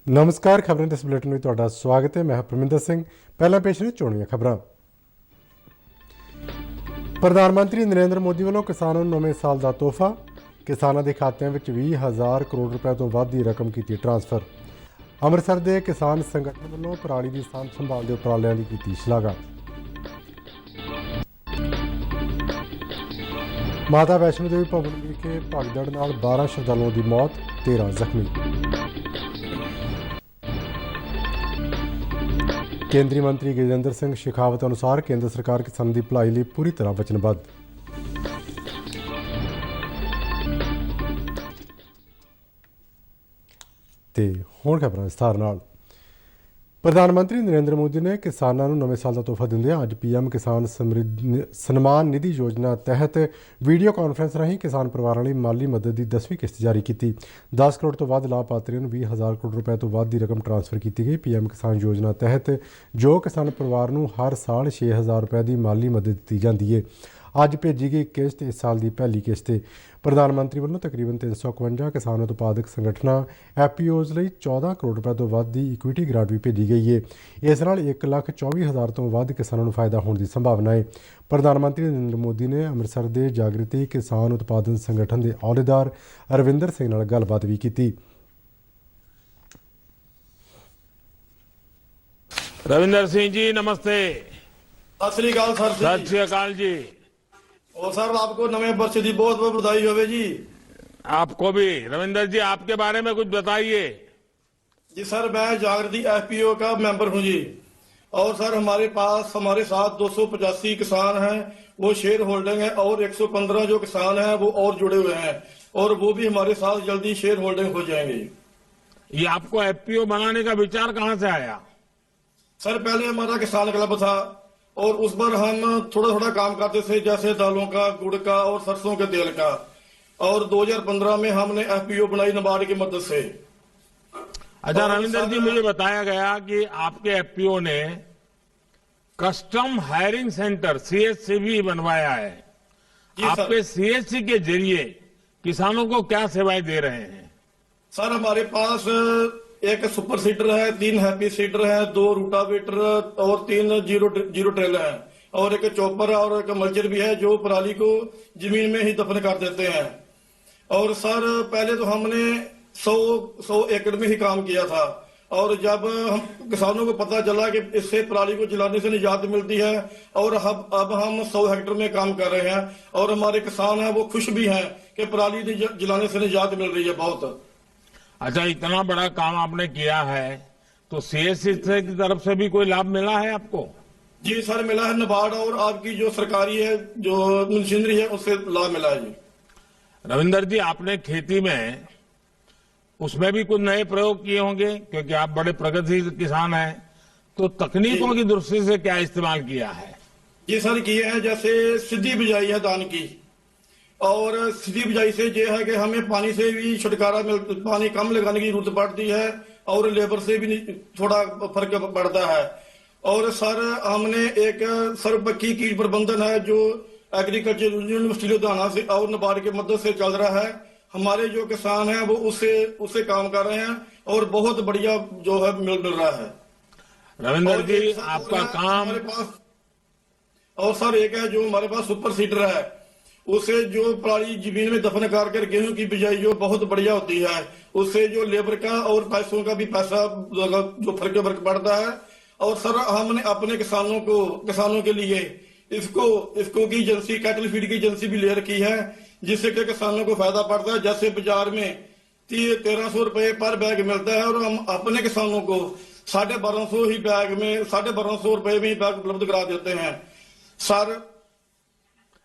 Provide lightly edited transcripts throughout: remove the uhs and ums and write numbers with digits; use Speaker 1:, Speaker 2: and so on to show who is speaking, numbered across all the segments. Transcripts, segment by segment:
Speaker 1: नमस्कार, खबरें दस बुलेटिन में तुहाडा स्वागत है। मैं परमिंदर सिंह। पहला पेश ने चोणीਆਂ खबरां। प्रधानमंत्री नरेंद्र मोदी ਵੱਲੋਂ किसानों ਨੂੰ नਵੇਂ साल ਦਾ ਤੋਹਫਾ। किसानों के ਖਾਤਿਆਂ ਵਿੱਚ 20,000 ਕਰੋੜ ਰੁਪਏ ਤੋਂ ਵੱਧ ਦੀ ਰਕਮ ਕੀਤੀ ਟ੍ਰਾਂਸਫਰ। ਅੰਮ੍ਰਿਤਸਰ ਦੇ ਕਿਸਾਨ ਸੰਗਠਨ ਵੱਲੋਂ ਪਰਾਲੀ ਦੀ ਸਾਂਭ ਸੰਭਾਲ ਦੇ ਉਪਰਾਲਿਆਂ ਦੀ ਕੀਤੀ ਸ਼ਲਾਘਾ। माता वैष्णो देवी भवन विखे भगदड़ नाल 12 श्रद्धालुओं की मौत, 13 जख्मी। केंद्रीय मंत्री गजेंद्र सिंह शेखावत अनुसार केंद्र सरकार किसानों की भलाई लिए पूरी तरह वचनबद्ध। ते हुण खबरां विस्तार नाल। प्रधानमंत्री नरेंद्र मोदी ने किसानों को नवे साल का तोहफा दिंदे अज PM किसान सम्मान निधि योजना तहत वीडियो कॉन्फ्रेंस राही किसान परिवारों लिए माली मदद की 10वीं किस्त जारी की। 10 करोड़ तो वध लाभपात्रियों को 20,000 करोड़ रुपए तो वध की रकम ट्रांसफर की गई। PM किसान योजना तहत जो किसान परिवार को हर साल 6,000 रुपए की माली मदद दी जाती है। अज भेजी गई किस्त इस साल की पहली किस्त है। प्रधानमंत्री वालों तकरीबन 351 किसान उत्पादक संगठनों FPOs लिए 14 करोड़ रुपए तो वध की इक्विटी ग्रांट भी भेजी गई है। इस नाल 1,24,000 तो वध किसानों को फायदा होने की संभावना है। प्रधानमंत्री नरेंद्र मोदी ने अमृतसर के जागृति किसान उत्पादन संगठन के अहुदेदार रविंदर सिंह नाल गलबात भी की।
Speaker 2: रविंदर सिंह जी नमस्ते।
Speaker 3: सत श्री अकाल सर जी।
Speaker 2: सत श्री अकाल जी।
Speaker 3: और सर आपको नवे वर्ष की बहुत बहुत बधाई होवे जी।
Speaker 2: आपको भी। रविंदर जी आपके बारे में कुछ बताइए।
Speaker 3: जी सर, मैं जागृति FPO का मेंबर हूं जी। और सर हमारे साथ 285 किसान हैं, वो शेयर होल्डिंग है, और 115 जो किसान हैं वो और जुड़े हुए हैं, और वो भी हमारे साथ जल्दी शेयर होल्डिंग हो जाएंगे।
Speaker 2: ये आपको FPO बनाने का विचार कहाँ से आया?
Speaker 3: सर पहले हमारा किसान क्लब था, और उस पर हम थोड़ा थोड़ा काम करते थे, जैसे दालों का, गुड़ का और सरसों के तेल का। और 2015 में हमने FPO बनाई नाबार्ड की मदद से।
Speaker 2: अच्छा रविंदर जी, मुझे बताया गया कि आपके FPO ने कस्टम हायरिंग सेंटर CHC भी बनवाया है। आपके CHC के जरिए किसानों को क्या सेवाएं दे रहे हैं?
Speaker 3: सर हमारे पास एक सुपर सीडर है, 3 हैप्पी सीडर है, 2 रूटावेटर और 3 जीरो ट्रेल है, और एक चॉपर और एक मल्चर भी है जो पराली को जमीन में ही दफन कर देते हैं। और सर पहले तो हमने 100 एकड़ में ही काम किया था, और जब हम किसानों को पता चला कि इससे पराली को जलाने से निजात मिलती है, और अब हम 100 हेक्टेयर में काम कर रहे हैं, और हमारे किसान हैं वो खुश भी हैं कि पराली जलाने से निजात मिल रही है बहुत।
Speaker 2: अच्छा, इतना बड़ा काम आपने किया है तो CHC की तरफ से भी कोई लाभ मिला है आपको?
Speaker 3: जी सर मिला है, नाबार्ड और आपकी जो सरकारी है जो मशीनरी है उससे लाभ मिला है जी।
Speaker 2: रविंदर जी, आपने खेती में उसमें भी कुछ नए प्रयोग किए होंगे क्योंकि आप बड़े प्रगतिशील किसान हैं, तो तकनीकों की दृष्टि से क्या इस्तेमाल किया है?
Speaker 3: जी सर किए हैं, जैसे सीधी बिजाई है धान की, और सीधी बिजाई से यह है कि हमें पानी से भी छुटकारा पानी कम लगाने की जरूरत पड़ती है, और लेबर से भी थोड़ा फर्क पड़ता है। और सर हमने एक सर्वपक्षीय कीट प्रबंधन है जो एग्रीकल्चर यूनिवर्सिटी लुधियाना से और नाबार्ड की मदद से चल रहा है। हमारे जो किसान हैं वो उससे काम कर रहे हैं, और बहुत बढ़िया जो है मिल रहा है।
Speaker 2: रविंदर जी आपका काम।
Speaker 3: हमारे पास और सर एक है जो हमारे पास सुपर सीडर है, उसे जो पराली जमीन में दफन कर गेहूं की बिजाई जो बहुत बढ़िया होती है, उससे जो लेबर का और पैसों का भी पैसा जो फर्क पड़ता है। और सर हमने अपने किसानों के लिए इसको की एजेंसी कैटल फीड की एजेंसी भी ले रखी है, जिससे कि किसानों को फायदा पड़ता है। जैसे बाजार में 1300 रुपए पर बैग मिलता है, और हम अपने किसानों को 1250 रुपए में ही बैग उपलब्ध करा देते हैं। सर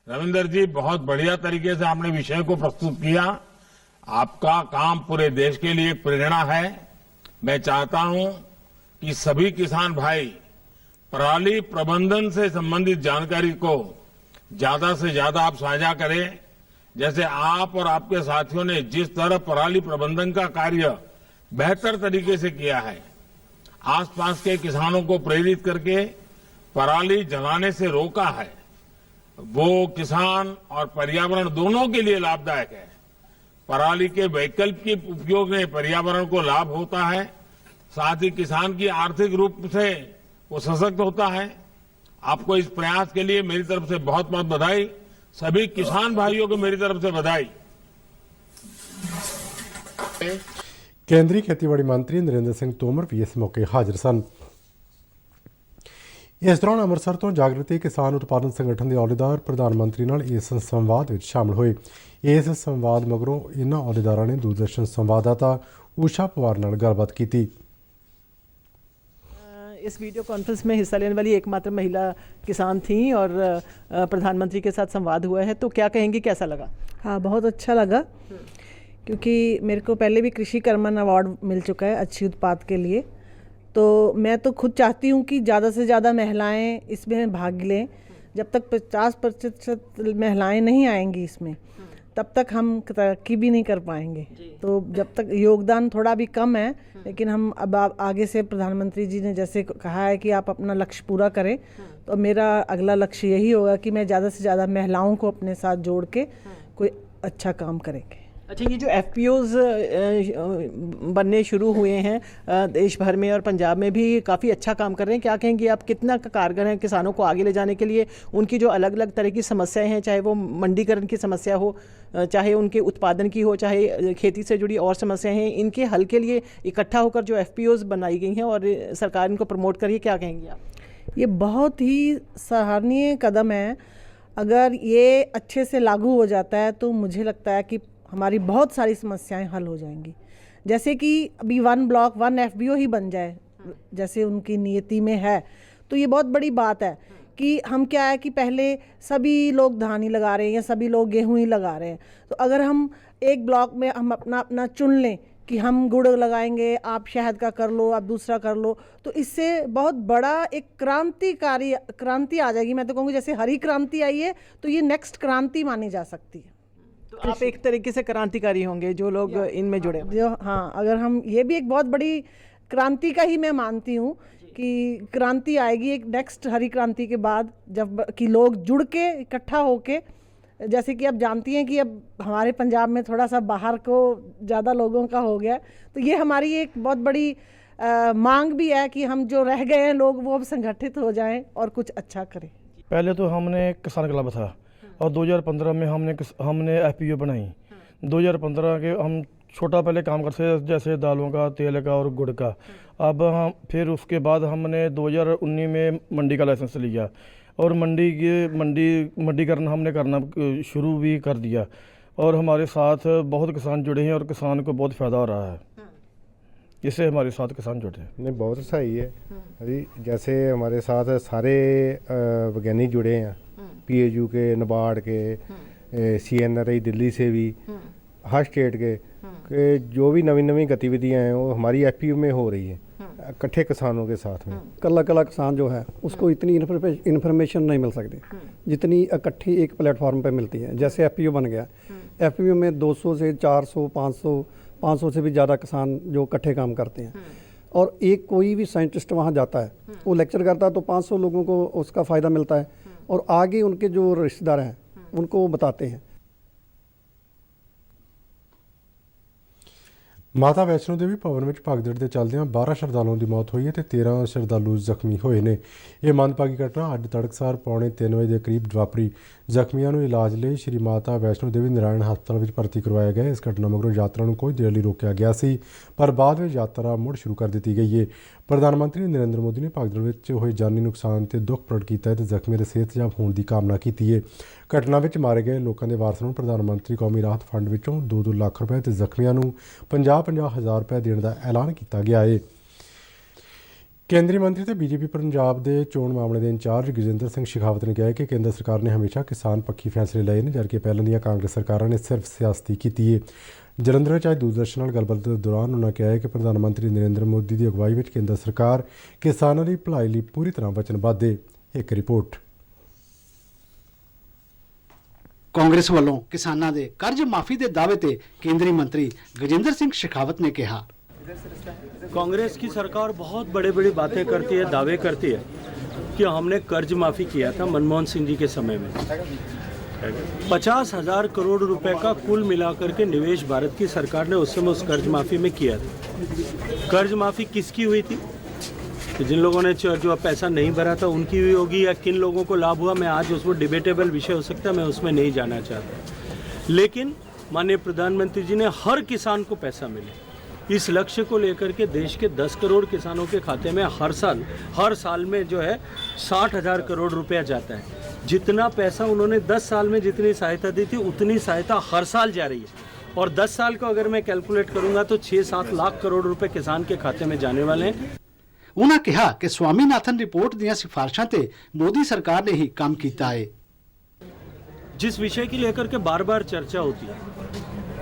Speaker 2: रविंदर जी, बहुत बढ़िया तरीके से आपने विषय को प्रस्तुत किया। आपका काम पूरे देश के लिए प्रेरणा है। मैं चाहता हूं कि सभी किसान भाई पराली प्रबंधन से संबंधित जानकारी को ज्यादा से ज्यादा आप साझा करें। जैसे आप और आपके साथियों ने जिस तरह पराली प्रबंधन का कार्य बेहतर तरीके से किया है, आसपास के किसानों को प्रेरित करके पराली जलाने से रोका है, वो किसान और पर्यावरण दोनों के लिए लाभदायक है। पराली के वैकल्पिक उपयोग में पर्यावरण को लाभ होता है, साथ ही किसान की आर्थिक रूप से वो सशक्त होता है। आपको इस प्रयास के लिए मेरी तरफ से बहुत बहुत बधाई। सभी किसान भाइयों को मेरी तरफ से बधाई।
Speaker 1: ਕੇਂਦਰੀ ਖੇਤੀਬਾੜੀ ਮੰਤਰੀ ਨਰਿੰਦਰ ਸਿੰਘ ਤੋਮਰ ਵੀ ਇਸ ਮੌਕੇ ਹਾਜ਼ਰ ਸਨ। ਇਸ ਦੌਰਾਨ ਅੰਮ੍ਰਿਤਸਰ ਤੋਂ ਜਾਗਰਤੀ ਕਿਸਾਨ ਉਤਪਾਦਨ ਸੰਗਠਨ ਦੇ ਅਹੁਦੇਦਾਰ ਪ੍ਰਧਾਨ ਮੰਤਰੀ ਨਾਲ ਇਸ ਸੰਵਾਦ ਵਿੱਚ ਸ਼ਾਮਲ ਹੋਏ। ਇਸ ਸੰਵਾਦ ਮਗਰੋਂ ਇਨ੍ਹਾਂ ਅਹੁਦੇਦਾਰਾਂ ਨੇ ਦੂਰਦਰਸ਼ਨ ਸੰਵਾਦਦਾਤਾ ਊਸ਼ਾ ਪਵਾਰ ਨਾਲ ਗੱਲਬਾਤ ਕੀਤੀ।
Speaker 4: इस वीडियो कॉन्फ्रेंस में हिस्सा लेने वाली एकमात्र महिला किसान थी और प्रधानमंत्री के साथ संवाद हुआ है, तो क्या कहेंगी, कैसा लगा?
Speaker 5: हाँ, बहुत अच्छा लगा, क्योंकि मेरे को पहले भी कृषि कर्मण अवार्ड मिल चुका है अच्छी उत्पाद के लिए। तो मैं तो खुद चाहती हूँ कि ज़्यादा से ज़्यादा महिलाएं इसमें भाग लें। जब तक 50% महिलाएं नहीं आएंगी इसमें, तब तक हम तरक्की भी नहीं कर पाएंगे। तो जब तक योगदान थोड़ा भी कम है, लेकिन हम अब आगे से प्रधानमंत्री जी ने जैसे कहा है कि आप अपना लक्ष्य पूरा करें, तो मेरा अगला लक्ष्य यही होगा कि मैं ज़्यादा से ज़्यादा महिलाओं को अपने साथ जोड़ के कोई अच्छा काम करेंगे।
Speaker 4: अच्छा, ये जो FPOs बनने शुरू हुए हैं देश भर में और पंजाब में भी काफ़ी अच्छा काम कर रहे हैं, क्या कहेंगे आप, कितना कारगर हैं किसानों को आगे ले जाने के लिए? उनकी जो अलग अलग तरह की समस्याएं हैं, चाहे वो मंडीकरण की समस्या हो, चाहे उनके उत्पादन की हो, चाहे खेती से जुड़ी और समस्याएं हैं, इनके हल के लिए इकट्ठा होकर जो FPOs बनाई गई हैं और सरकार इनको प्रमोट करिए, क्या कहेंगे आप?
Speaker 5: ये बहुत ही सराहनीय कदम है। अगर ये अच्छे से लागू हो जाता है तो मुझे लगता है कि हमारी बहुत सारी समस्याएं हल हो जाएंगी। जैसे कि अभी 1 ब्लॉक 1 FBO ही बन जाए, जैसे उनकी नीति में है, तो ये बहुत बड़ी बात है। कि हम क्या है कि पहले सभी लोग धान ही लगा रहे हैं या सभी लोग गेहूं ही लगा रहे हैं, तो अगर हम एक ब्लॉक में हम अपना अपना चुन लें कि हम गुड़ लगाएंगे, आप शहद का कर लो, आप दूसरा कर लो, तो इससे बहुत बड़ा एक क्रांति आ जाएगी। मैं तो कहूँगी जैसे हरी क्रांति आई है, तो ये नेक्स्ट क्रांति मानी जा सकती है।
Speaker 4: तो आप एक तरीके से क्रांतिकारी होंगे जो लोग इनमें जुड़े हैं।
Speaker 5: जो हाँ, अगर हम ये भी एक बहुत बड़ी क्रांति का ही मैं मानती हूँ कि क्रांति आएगी एक नेक्स्ट हरी क्रांति के बाद, जब कि लोग जुड़ के इकट्ठा होके, जैसे कि अब जानती हैं कि अब हमारे पंजाब में थोड़ा सा बाहर को ज़्यादा लोगों का हो गया, तो ये हमारी एक बहुत बड़ी मांग भी है कि हम जो रह गए हैं लोग वो अब संगठित हो जाएं और कुछ अच्छा करें।
Speaker 6: पहले तो हमने किसान क्लब था और 2015 में हमने FPO बनाई। 2015 के हम छोटा पहले काम करते थे, जैसे दालों का, तेल का और गुड़ का। अब हम फिर उसके बाद हमने 2019 में मंडी का लाइसेंस लिया और मंडीकरण हमने करना शुरू भी कर दिया और हमारे साथ बहुत किसान जुड़े हैं और किसान को बहुत फ़ायदा हो रहा है। इससे हमारे साथ किसान जुड़े हैं।
Speaker 7: नहीं, बहुत सही है अभी, जैसे हमारे साथ सारे वैज्ञानिक जुड़े हैं, PSU के, नाबार्ड के, CNRI दिल्ली से भी, हर स्टेट के जो भी नवी गतिविधियां हैं वो हमारी FPO में हो रही है, इकट्ठे किसानों के साथ में।
Speaker 8: कल्ला किसान जो है उसको इतनी इन्फॉर्मेशन नहीं मिल सकती जितनी इकट्ठी एक प्लेटफॉर्म पे मिलती है। जैसे FPO बन गया, FPO में 200 से 400 500 से भी ज़्यादा किसान जो इकट्ठे काम करते हैं, और एक कोई भी साइंटिस्ट वहाँ जाता है, वो लेक्चर करता है, तो 500 लोगों को उसका फ़ायदा मिलता है और आगे उनके जो रिश्तेदार हैं उनको वो बताते हैं।
Speaker 1: ਮਾਤਾ ਵੈਸ਼ਨੋ ਦੇਵੀ ਭਵਨ ਵਿੱਚ ਭਗਦੜ ਦੇ ਚੱਲਦਿਆਂ 12 ਸ਼ਰਧਾਲੂਆਂ ਦੀ ਮੌਤ ਹੋਈ ਹੈ ਤੇ 13 ਸ਼ਰਧਾਲੂ ਜ਼ਖਮੀ ਹੋਏ ਨੇ। ਇਹ ਮੰਦਭਾਗੀ ਘਟਨਾ ਅੱਜ ਤੜਕਸਾਰ ਪੌਣੇ 3 ਵਜੇ ਦੇ ਕਰੀਬ ਵਾਪਰੀ। ਜ਼ਖਮੀਆਂ ਨੂੰ ਇਲਾਜ ਲਈ ਸ਼੍ਰੀ ਮਾਤਾ ਵੈਸ਼ਨੋ ਦੇਵੀ ਨਾਰਾਇਣ ਹਸਪਤਾਲ ਵਿੱਚ ਭਰਤੀ ਕਰਵਾਇਆ ਗਿਆ। ਇਸ ਘਟਨਾ ਮਗਰੋਂ ਯਾਤਰਾ ਨੂੰ ਕੁਝ ਦੇਰ ਲਈ ਰੋਕਿਆ ਗਿਆ ਸੀ, ਪਰ ਬਾਅਦ ਵਿੱਚ ਯਾਤਰਾ ਮੁੜ ਸ਼ੁਰੂ ਕਰ ਦਿੱਤੀ ਗਈ ਹੈ। ਪ੍ਰਧਾਨ ਮੰਤਰੀ ਨਰਿੰਦਰ ਮੋਦੀ ਨੇ ਭਗਦੜ ਵਿੱਚ ਹੋਏ ਜਾਨੀ ਨੁਕਸਾਨ ਤੇ ਦੁੱਖ ਪ੍ਰਗਟ ਕੀਤਾ ਹੈ ਤੇ ਜ਼ਖਮੀਆਂ ਦੇ ਸਿਹਤਯਾਬ ਹੋਣ ਦੀ ਕਾਮਨਾ ਕੀਤੀ ਹੈ। ਘਟਨਾ ਵਿੱਚ ਮਾਰੇ ਗਏ ਲੋਕਾਂ ਦੇ ਵਾਰਸਾਂ ਨੂੰ ਪ੍ਰਧਾਨ ਮੰਤਰੀ ਕੌਮੀ ਰਾਹਤ ਫੰਡ ਵਿੱਚੋਂ 2-2 ਲੱਖ ਰੁਪਏ ਤੇ ਜ਼ਖਮੀਆਂ ਨੂੰ 50-50 ਹਜ਼ਾਰ ਰੁਪਏ ਦੇਣ ਦਾ ਐਲਾਨ ਕੀਤਾ ਗਿਆ ਹੈ। ਕੇਂਦਰੀ ਮੰਤਰੀ ਤੇ BJP ਪੰਜਾਬ ਦੇ ਚੋਣ ਮਾਮਲੇ ਦੇ ਇੰਚਾਰਜ ਗਜਿੰਦਰ ਸਿੰਘ ਸ਼ੇਖਾਵਤ ਨੇ ਕਿਹਾ ਕਿ ਕੇਂਦਰ ਸਰਕਾਰ ਨੇ ਹਮੇਸ਼ਾ ਕਿਸਾਨ ਪੱਖੀ ਫੈਸਲੇ ਲਏ ਨੇ, ਜਦਕਿ ਪਹਿਲਾਂ ਦੀਆਂ ਕਾਂਗਰਸ ਸਰਕਾਰਾਂ ਨੇ ਸਿਰਫ ਸਿਆਸਤੀ ਕੀਤੀ ਹੈ। ਜਲੰਧਰ ਵਿੱਚ ਅੱਜ ਦੂਰਦਰਸ਼ਨ ਨਾਲ ਗੱਲਬਾਤ ਦੇ ਦੌਰਾਨ ਉਹਨਾਂ ਕਿਹਾ ਕਿ ਪ੍ਰਧਾਨ ਮੰਤਰੀ ਨਰਿੰਦਰ ਮੋਦੀ ਦੀ ਅਗਵਾਈ ਵਿੱਚ ਕੇਂਦਰ ਸਰਕਾਰ ਕਿਸਾਨਾਂ ਦੀ ਭਲਾਈ ਲਈ ਪੂਰੀ ਤਰ੍ਹਾਂ ਵਚਨਬੱਧ ਹੈ। ਇੱਕ ਰਿਪੋਰਟ।
Speaker 9: ਕਾਂਗਰਸ ਵੱਲੋਂ ਕਿਸਾਨਾਂ ਦੇ ਕਰਜ਼ ਮਾਫੀ ਦੇ ਦਾਅਵੇ ਤੇ ਕੇਂਦਰੀ ਮੰਤਰੀ गजेंद्र सिंह शेखावत ने कहा,
Speaker 10: कांग्रेस की सरकार बहुत बड़े बड़ी बातें करती है, दावे करती है कि हमने कर्ज माफ़ी किया था मनमोहन सिंह जी के समय में। 50,000 करोड़ रुपए का कुल मिलाकर के निवेश भारत की सरकार ने उस समय उस कर्ज माफ़ी में किया था। कर्ज माफ़ी किसकी हुई थी? कि जिन लोगों ने जो पैसा नहीं भरा था उनकी हुई होगी, या किन लोगों को लाभ हुआ, मैं आज उसको डिबेटेबल विषय हो सकता है, मैं उसमें नहीं जाना चाहता। लेकिन माननीय प्रधानमंत्री जी ने हर किसान को पैसा मिले, इस लक्ष्य को लेकर के देश के 10 करोड़ किसानों के खाते में हर साल में जो है 60,000 करोड़ रुपया जाता है। जितना पैसा उन्होंने 10 साल में जितनी सहायता दी थी उतनी सहायता हर साल जा रही है, और 10 साल को अगर मैं कैलकुलेट करूंगा तो 6-7 लाख करोड़ रुपए किसान के खाते में जाने वाले हैं।
Speaker 9: उन्होंने कहा कि स्वामीनाथन रिपोर्ट ਦੀਆਂ ਸਿਫਾਰਸ਼ਾਂ ਤੇ मोदी सरकार ने ही काम किया है।
Speaker 10: जिस विषय की लेकर के बार बार चर्चा होती है,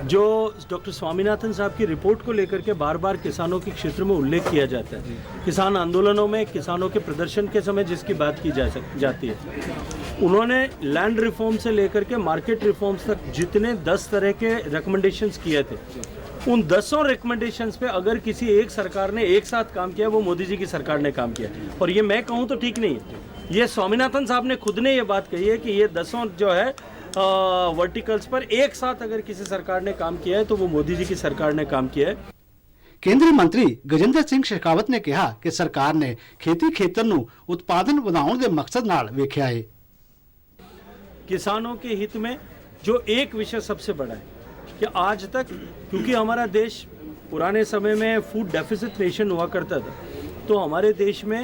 Speaker 10: जो डॉक्टर स्वामीनाथन साहब की रिपोर्ट को लेकर के बार बार किसानों के क्षेत्र में उल्लेख किया जाता है, किसान आंदोलनों में किसानों के प्रदर्शन के समय जिसकी बात की जाती है, उन्होंने लैंड रिफॉर्म से लेकर के मार्केट रिफॉर्म्स तक जितने 10 तरह के रिकमेंडेशंस किए थे, उन 10 रिकमेंडेशंस पे अगर किसी एक सरकार ने एक साथ काम किया, वो मोदी जी की सरकार ने काम किया। और ये मैं कहूँ तो ठीक नहीं है, ये स्वामीनाथन साहब ने खुद ने ये बात कही है कि ये 10 जो है वर्टिकल्स पर एक साथ अगर किसी सरकार ने काम किया है तो वो मोदी जी की सरकार ने काम किया है।
Speaker 9: केंद्रीय मंत्री गजेंद्र ਸਿੰਘ शेखावत ने कहा कि सरकार ने खेती खेतर ਨੂੰ उत्पादन ਵਧਾਉਣ ਦੇ मकसद ਨਾਲ ਵੇਖਿਆ है।
Speaker 10: किसानों के हित में जो एक विषय सबसे बड़ा है कि आज तक, क्योंकि हमारा देश पुराने समय में फूड डेफिसिट नेशन हुआ करता था, तो हमारे देश में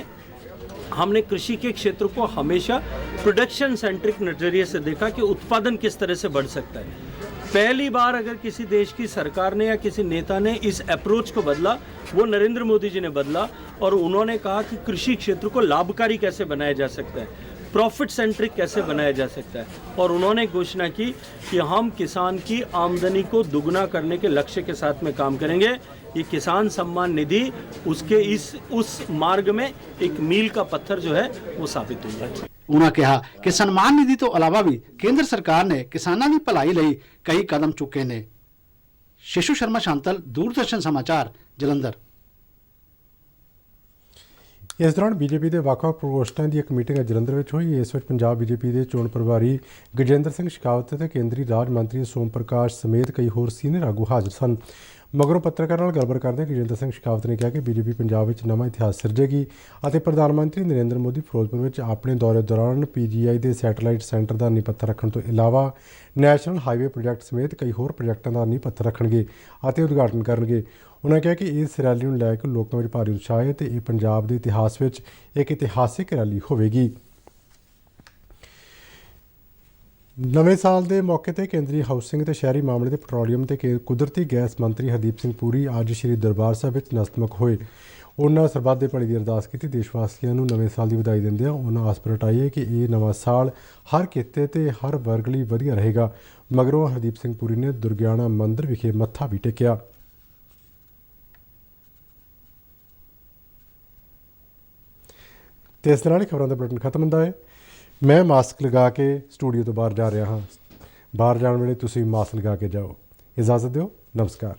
Speaker 10: हमने कृषि के क्षेत्र को हमेशा प्रोडक्शन सेंट्रिक नजरिए से देखा कि उत्पादन किस तरह से बढ़ सकता है। पहली बार अगर किसी देश की सरकार ने या किसी नेता ने इस अप्रोच को बदला, वो नरेंद्र मोदी जी ने बदला, और उन्होंने कहा कि कृषि क्षेत्र को लाभकारी कैसे बनाया जा सकता है, प्रॉफिट सेंट्रिक कैसे बनाया जा सकता है, और उन्होंने घोषणा की कि हम किसान की आमदनी को दुगना करने के लक्ष्य के साथ में काम करेंगे। ये किसान सम्मान निधि उसके उस मार्ग में एक मील का पत्थर जो है वो साबित हुई है।
Speaker 9: उन्होंने कहा कि सम्मान निधि तो अलावा भी केंद्र सरकार ने किसानों की भलाई ਲਈ कई कदम चुके ने। शिशु शर्मा शांतल, दूरदर्शन समाचार, जलंधर।
Speaker 1: ਇਸ ਦੌਰਾਨ ਬੀਜੇਪੀ ਦੇ ਵੱਖ-ਵੱਖ ਪ੍ਰਕੋਸ਼ਟਾਂ ਦੀ ਇੱਕ ਮੀਟਿੰਗ ਜਲੰਧਰ ਵਿੱਚ ਹੋਈ। ਇਸ ਵਿੱਚ ਪੰਜਾਬ ਬੀਜੇਪੀ ਦੇ ਚੋਣ ਪ੍ਰਭਾਰੀ ਗਜੇਂਦਰ ਸਿੰਘ ਸ਼ੇਖਾਵਤ ਅਤੇ ਕੇਂਦਰੀ ਰਾਜ ਮੰਤਰੀ ਸੋਮ ਪ੍ਰਕਾਸ਼ ਸਮੇਤ ਕਈ ਹੋਰ ਸੀਨੀਅਰ ਆਗੂ ਹਾਜ਼ਰ ਸਨ। ਮਗਰੋਂ ਪੱਤਰਕਾਰਾਂ ਨਾਲ ਗੱਲਬਾਤ ਕਰਦੇ ਗਜੇਂਦਰ ਸਿੰਘ ਸ਼ੇਖਾਵਤ ਨੇ ਕਿਹਾ ਕਿ ਬੀਜੇਪੀ ਪੰਜਾਬ ਵਿੱਚ ਨਵਾਂ ਇਤਿਹਾਸ ਸਿਰਜੇਗੀ ਅਤੇ ਪ੍ਰਧਾਨ ਮੰਤਰੀ ਨਰਿੰਦਰ ਮੋਦੀ ਫਿਰੋਜ਼ਪੁਰ ਵਿੱਚ ਆਪਣੇ ਦੌਰੇ ਦੌਰਾਨ PGI ਦੇ ਸੈਟੇਲਾਈਟ ਸੈਂਟਰ ਦਾ ਨੀਂਹ ਪੱਥਰ ਰੱਖਣ ਤੋਂ ਇਲਾਵਾ ਨੈਸ਼ਨਲ ਹਾਈਵੇ ਪ੍ਰੋਜੈਕਟ ਸਮੇਤ ਕਈ ਹੋਰ ਪ੍ਰੋਜੈਕਟਾਂ ਦਾ ਨੀਂਹ ਪੱਥਰ ਰੱਖਣਗੇ ਅਤੇ ਉਦਘਾਟਨ ਕਰਨਗੇ। ਉਨ੍ਹਾਂ ਕਿਹਾ ਕਿ ਇਸ ਰੈਲੀ ਨੂੰ ਲੈ ਕੇ ਲੋਕਾਂ ਵਿੱਚ ਭਾਰੀ ਉਤਸ਼ਾਹ ਹੈ ਅਤੇ ਇਹ ਪੰਜਾਬ ਦੇ ਇਤਿਹਾਸ ਵਿੱਚ ਇੱਕ ਇਤਿਹਾਸਿਕ ਰੈਲੀ ਹੋਵੇਗੀ। ਨਵੇਂ ਸਾਲ ਦੇ ਮੌਕੇ ਤੇ ਕੇਂਦਰੀ ਹਾਊਸਿੰਗ ਤੇ ਸ਼ਹਿਰੀ ਮਾਮਲੇ ਤੇ ਪੈਟਰੋਲੀਅਮ ਤੇ ਕੁਦਰਤੀ ਗੈਸ ਮੰਤਰੀ ਹਰਦੀਪ ਸਿੰਘ ਪੁਰੀ ਅੱਜ ਸ਼੍ਰੀ ਦਰਬਾਰ ਸਾਹਿਬ ਵਿੱਚ ਨਤਮਸਤਕ ਹੋਏ। ਉਹਨਾਂ ਸਰਬੱਤ ਦੇ ਭਲੇ ਦੀ ਅਰਦਾਸ ਕੀਤੀ। ਦੇਸ਼ ਵਾਸੀਆਂ ਨੂੰ ਨਵੇਂ ਸਾਲ ਦੀ ਵਧਾਈ ਦਿੰਦਿਆਂ ਉਹਨਾਂ ਆਸ ਪ੍ਰਗਟਾਈ ਹੈ ਕਿ ਇਹ ਨਵਾਂ ਸਾਲ ਹਰ ਕਿੱਤੇ ਤੇ ਹਰ ਵਰਗ ਲਈ ਵਧੀਆ ਰਹੇਗਾ। ਮਗਰੋਂ ਹਰਦੀਪ ਸਿੰਘ ਪੁਰੀ ਨੇ ਦੁਰਗਿਆਣਾ ਮੰਦਿਰ ਵਿਖੇ ਮੱਥਾ ਵੀ ਟੇਕਿਆ। ਤੇ ਇਸ ਨਾਲ ਹੀ ਖਬਰਾਂ ਦਾ ਬੁਲੇਟਿਨ ਖਤਮ ਹੁੰਦਾ ਹੈ। ਮੈਂ ਮਾਸਕ ਲਗਾ ਕੇ ਸਟੂਡੀਓ ਤੋਂ ਬਾਹਰ ਜਾ ਰਿਹਾ ਹਾਂ। ਬਾਹਰ ਜਾਣ ਵੇਲੇ ਤੁਸੀਂ ਮਾਸਕ ਲਗਾ ਕੇ ਜਾਓ। ਇਜਾਜ਼ਤ ਦਿਓ। ਨਮਸਕਾਰ।